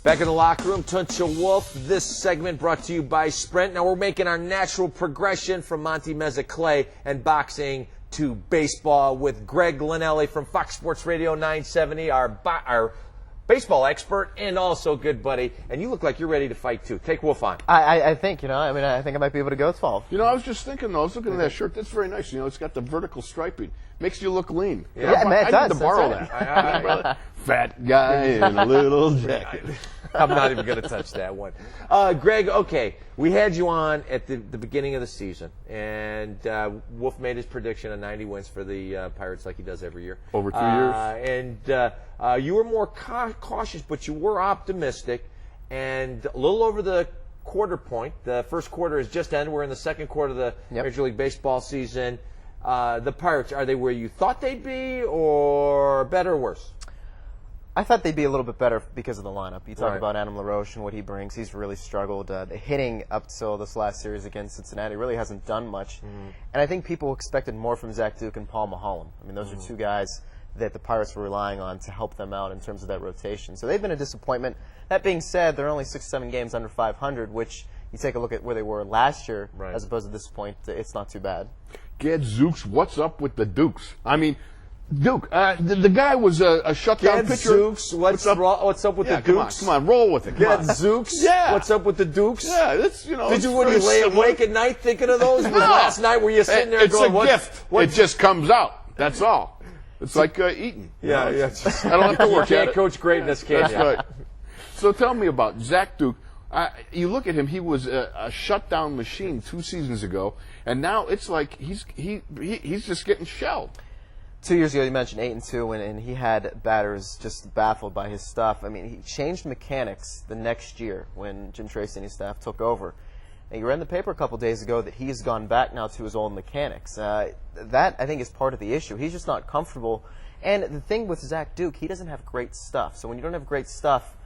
Back in the locker room, Tuncha Wolf. This segment brought to you by Sprint. Now we're making our natural progression from Monty Meza Clay and boxing to baseball with Greg Linnelli from Fox Sports Radio 970, our baseball expert and also good buddy. And you look like you're ready to fight too. Take Wolf on. I think, I think I might be able to go 12. I was just thinking, though, I was looking at that shirt. That's very nice. It's got the vertical striping. Makes you look lean. Yeah, man, it does. I need to borrow that. Fat guy in a little jacket. I'm not even going to touch that one. Greg, okay, we had you on at the beginning of the season, and Wolf made his prediction of 90 wins for the Pirates like he does every year. Over 2 years. And you were more cautious, but you were optimistic, and a little over the quarter point. The first quarter has just ended. We're in the second quarter of the Major League Baseball season. The Pirates, are they where you thought they'd be, or better or worse? I thought they'd be a little bit better because of the lineup. You talk about Adam LaRoche and what he brings. He's really struggled. The hitting up till this last series against Cincinnati really hasn't done much. And I think people expected more from Zach Duke and Paul Maholm. I mean, those are two guys that the Pirates were relying on to help them out in terms of that rotation. So they've been a disappointment. That being said, they're only 6-7 games under 500, which you take a look at where they were last year as opposed to this point, it's not too bad. Gadzooks, what's up with the Dukes? I mean, Duke, the guy was a shutdown pitcher. Gadzooks, what's up with the Dukes? Come on, roll with it. Gadzooks, what's up with the Dukes? Yeah, that's, Did you, when you lay awake at night thinking of those? Was last night were you sitting there going, it's a gift. It just comes out. That's all. It's like eating. Yeah. I don't have to work you at can't it. coach greatness, can That's you? right. So tell me about Zach Duke. You look at him; he was a shutdown machine 2 seasons ago, and now it's like he's just getting shelled. 2 years ago, you mentioned 8-2, and he had batters just baffled by his stuff. I mean, he changed mechanics the next year when Jim Tracy and his staff took over. And you read in the paper a couple days ago that he's gone back now to his old mechanics. That, I think, is part of the issue. He's just not comfortable. And the thing with Zach Duke, he doesn't have great stuff. So when you don't have great stuff,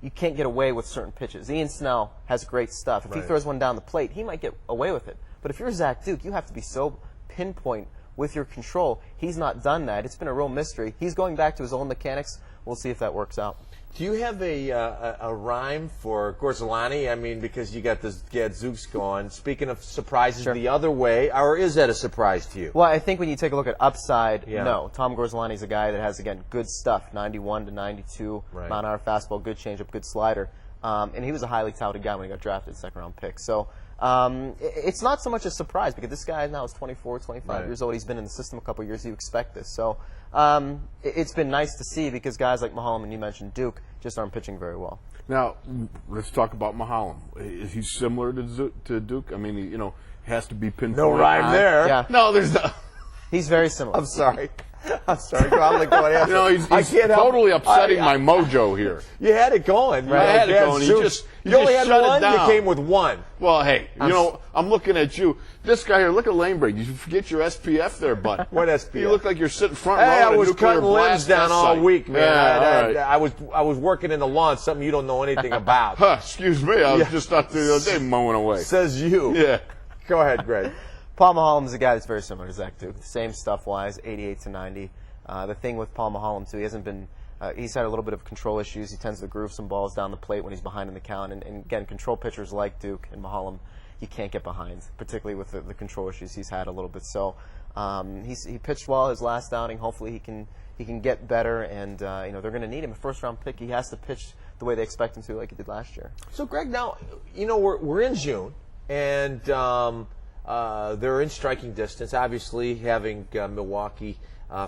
you can't get away with certain pitches. Ian Snell has great stuff. If he throws one down the plate, he might get away with it. But if you're Zach Duke, you have to be so pinpoint with your control. He's not done that. It's been a real mystery. He's going back to his own mechanics. We'll see if that works out. Do you have a rhyme for Gorzelani? I mean, because you got this Gadzooks going. Speaking of surprises the other way, or is that a surprise to you? Well, I think when you take a look at upside, no. Tom Gorzelani is a guy that has, again, good stuff, 91 to 92, mile-an-hour fastball, good changeup, good slider. And he was a highly touted guy when he got drafted, second-round pick. So it's not so much a surprise because this guy now is 24, 25 years old. He's been in the system a couple years. You expect this. So it's been nice to see because guys like Maholm and you mentioned Duke just aren't pitching very well. Now, let's talk about Maholm. Is he similar to Duke? I mean, he, has to be pinpoint. No rhyme there. Yeah. No, there's no. He's very similar. I'm sorry. I'm sorry. I'm going after. He's totally upsetting my mojo here. You had it going. I had it going. You only had one. You came with one. Well, hey, I'm looking at you. This guy here, look at lane break. Did you forget your SPF there, bud? What SPF? You look like you're sitting front row. Hey, I was cutting limbs down all week, man. Yeah, I was working in the lawn, something you don't know anything about. Excuse me. I was just out there the other day mowing away. Says you. Yeah. Go ahead, Greg. Paul Maholm is a guy that's very similar to Zach Duke. Same stuff-wise, 88 to 90. The thing with Paul Maholm, too, he hasn't been he's had a little bit of control issues. He tends to groove some balls down the plate when he's behind in the count. And again, control pitchers like Duke and Maholm, you can't get behind, particularly with the control issues he's had a little bit. So he pitched well his last outing. Hopefully he can get better, and they're going to need him. A first-round pick, he has to pitch the way they expect him to, like he did last year. So, Greg, now we're in June, and they're in striking distance. Obviously, having Milwaukee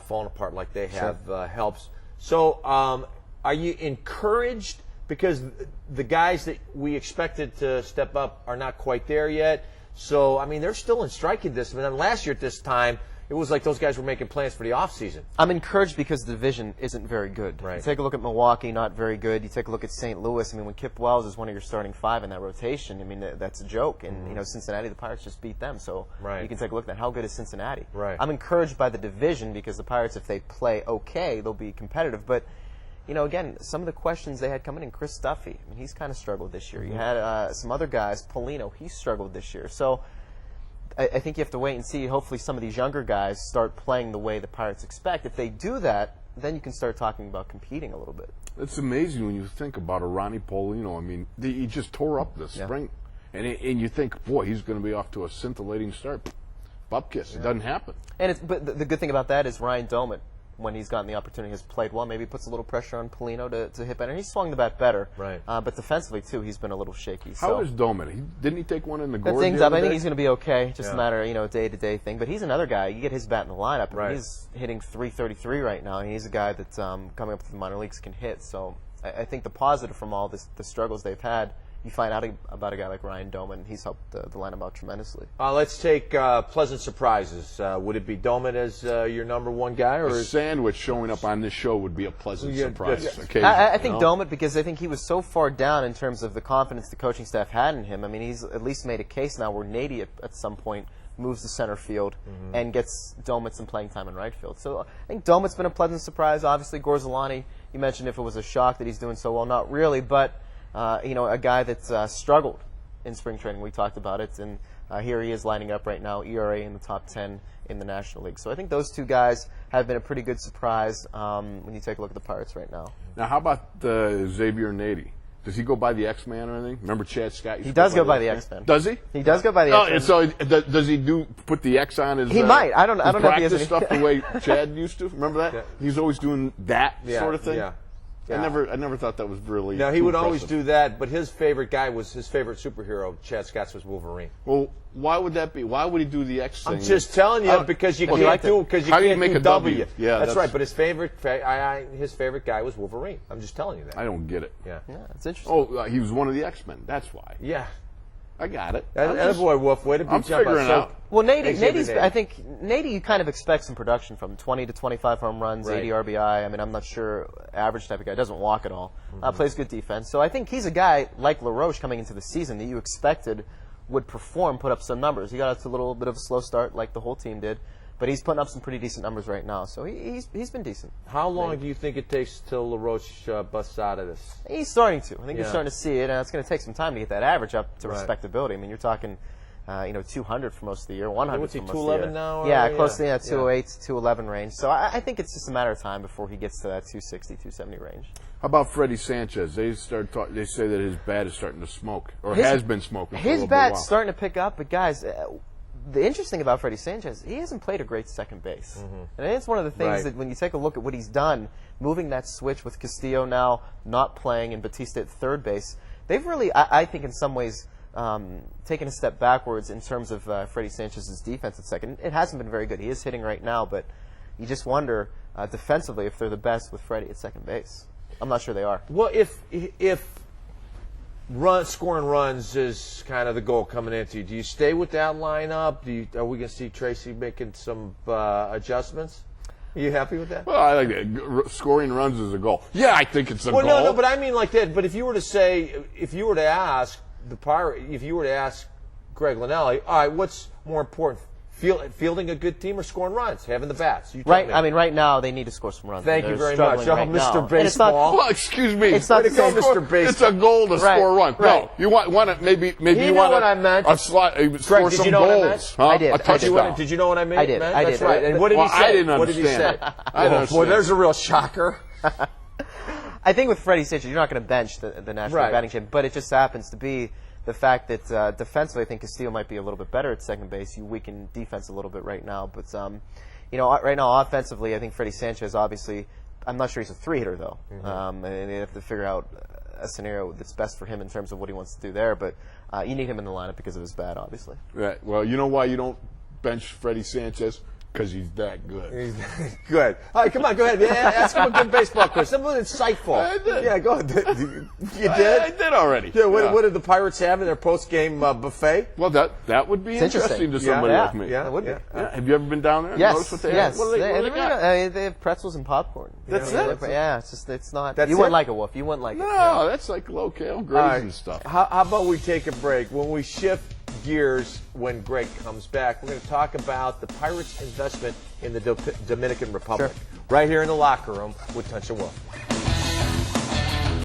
falling apart like they have helps. So, are you encouraged because the guys that we expected to step up are not quite there yet? So, I mean, they're still in striking distance. And last year at this time, it was like those guys were making plans for the offseason. I'm encouraged because the division isn't very good. Right. You take a look at Milwaukee, not very good. You take a look at St. Louis. I mean, when Kip Wells is one of your starting five in that rotation, I mean, that's a joke. And, Cincinnati, the Pirates just beat them. So you can take a look at that. How good is Cincinnati? Right. I'm encouraged by the division because the Pirates, if they play okay, they'll be competitive. But, again, some of the questions they had coming in, Chris Duffy, I mean, he's kind of struggled this year. You had some other guys, Polino, he struggled this year. So I think you have to wait and see. Hopefully some of these younger guys start playing the way the Pirates expect. If they do that, then you can start talking about competing a little bit. It's amazing when you think about a Ronnie Paulino. I mean, he just tore up this spring. And you think, boy, he's going to be off to a scintillating start. Bupkiss. It doesn't happen. But the good thing about that is Ryan Doumit, when he's gotten the opportunity, has played well. Maybe puts a little pressure on Paulino to hit better. He's swung the bat better. Right. But defensively, too, he's been a little shaky. How is Doumit? Didn't he take one in the gourd things the up. other I think day? he's going to be okay. Just a matter of, day-to-day thing. But he's another guy. You get his bat in the lineup, and Right. he's hitting .333 right now. And he's a guy that's coming up through the minor leagues can hit. So I think the positive from all the struggles they've had, you find out about a guy like Ryan Doumit, and he's helped the lineup out tremendously. Let's take pleasant surprises. Would it be Doumit as your number one guy, or A sandwich showing up on this show would be a pleasant Yeah, surprise. that's- Occasionally, I think you know? Doumit, because I think he was so far down in terms of the confidence the coaching staff had in him. I mean, he's at least made a case now where Nady at some point moves to center field and gets Doumit some playing time in right field. So I think Domit's been a pleasant surprise. Obviously, Gorzolani, you mentioned if it was a shock that he's doing so well. Not really, but a guy that's struggled in spring training. We talked about it, and here he is lining up right now, ERA in the top 10 in the National League. So I think those two guys have been a pretty good surprise when you take a look at the Pirates right now. Now, how about Xavier Nady? Does he go by the X-Man or anything? Remember Chad Scott? He does go by the X-Man. Does he? He does go by the X-Man. So does he put the X on his? He might. I don't know if he has practice any- stuff the way Chad used to. Remember that? Yeah. He's always doing that sort of thing. Yeah. I never thought that was really. Now, he too would always impressive. do that, but his favorite superhero, Chad Scott's, was Wolverine. Well, why would that be? Why would he do the X thing? I'm just telling you because you can't do it because you How do you can't make do a W? W. Yeah, that's that's- right. But his favorite guy was Wolverine. I'm just telling you that. I don't get it. Yeah. Yeah, it's interesting. Oh, he was one of the X-Men. That's why. Yeah. I got it. And boy, Wolf, way to be I'm jump figuring out. out. Well, Xavier Nady's, Nady. I think Nady, you kind of expect some production from 20 to 25 home runs, Right. 80 RBI. I mean, I'm not sure average type of guy. Doesn't walk at all. Plays good defense. So I think he's a guy like LaRoche coming into the season that you expected would perform, put up some numbers. He got out to a little bit of a slow start like the whole team did, but he's putting up some pretty decent numbers right now. So he's been decent. How long do you think it takes till LaRoche busts out of this? He's starting to. I think you're Yeah. starting to see it, and it's going to take some time to get that average up to Right. respectability. I mean, you're talking, 200 for most of the year, 100 What's he, for most of the year. 211 now, or- Yeah, yeah. close to Yeah. 208 to 211 range. So I think it's just a matter of time before he gets to that 260, 270 range. How about Freddie Sanchez? They say that his bat is starting to smoke, or His- has been smoking. for a His little bat's while. starting to pick up, but guys, the interesting thing about Freddie Sanchez, he hasn't played a great second base. And it's one of the things Right. that when you take a look at what he's done, moving that switch with Castillo now not playing and Batista at third base, they've really, I think in some ways, taken a step backwards in terms of Freddie Sanchez's defense at second. It hasn't been very good. He is hitting right now, but you just wonder defensively if they're the best with Freddie at second base. I'm not sure they are. Well, if scoring runs is kind of the goal coming into you, do you stay with that lineup? Are we going to see Tracy making some adjustments? Are you happy with that? Well, I like that. Scoring runs is a goal. Yeah, I think it's a Well, goal. no, but I mean like that. But if you were to ask Greg Linnelli, all right, what's more important, fielding a good team or scoring runs, having the bats? You tell Right, me. I mean, right now they need to score some runs. Thank you They're very struggling much. Oh, right Mr. now. And it's not- Baseball. Well, excuse me. It's not Way to go, the same. Mr. Baseball. It's a goal to Right, score runs. right. No, you want to maybe You you know want what I meant. score Greg, some did you know what I meant? goals. Huh? I did. A I Did touchdown. you know what I mean? I did. Man? I That's did. right. And what did Well, he say? I didn't What did he say? understand. I didn't Boy, understand. there's a real shocker. I think with Freddie Sanchez, you're not going to bench the National Right. Batting Champion, but it just happens to be the fact that defensively, I think Castillo might be a little bit better at second base. You weaken defense a little bit right now, but right now offensively, I think Freddie Sanchez, obviously, I'm not sure he's a three-hitter though, and they have to figure out a scenario that's best for him in terms of what he wants to do there. But you need him in the lineup because of his bat, obviously. Right. Well, you know why you don't bench Freddie Sanchez? Because he's that good. Good. All right, come on, go ahead. Yeah, ask him a good baseball question. Something insightful. I did. Yeah, go ahead. You did? I did already. Yeah, what did the Pirates have in their post-game buffet? Well, that would be It's interesting to interesting. somebody Yeah. like me. Yeah, It would be. Yeah. Have you ever been down there? Yes, Notice what they yes. have? What do they really got? good. They have pretzels and popcorn. That's Yeah, it? Yeah, it's not. That's you wouldn't it? like it, Wolf. You wouldn't like it. No, that's like low-kale grays All right. and stuff. How about we take a break? When we shift gears, when Greg comes back, we're going to talk about the Pirates' investment in the Dominican Republic. Sure. Right here in the locker room with Tunch and Wolf.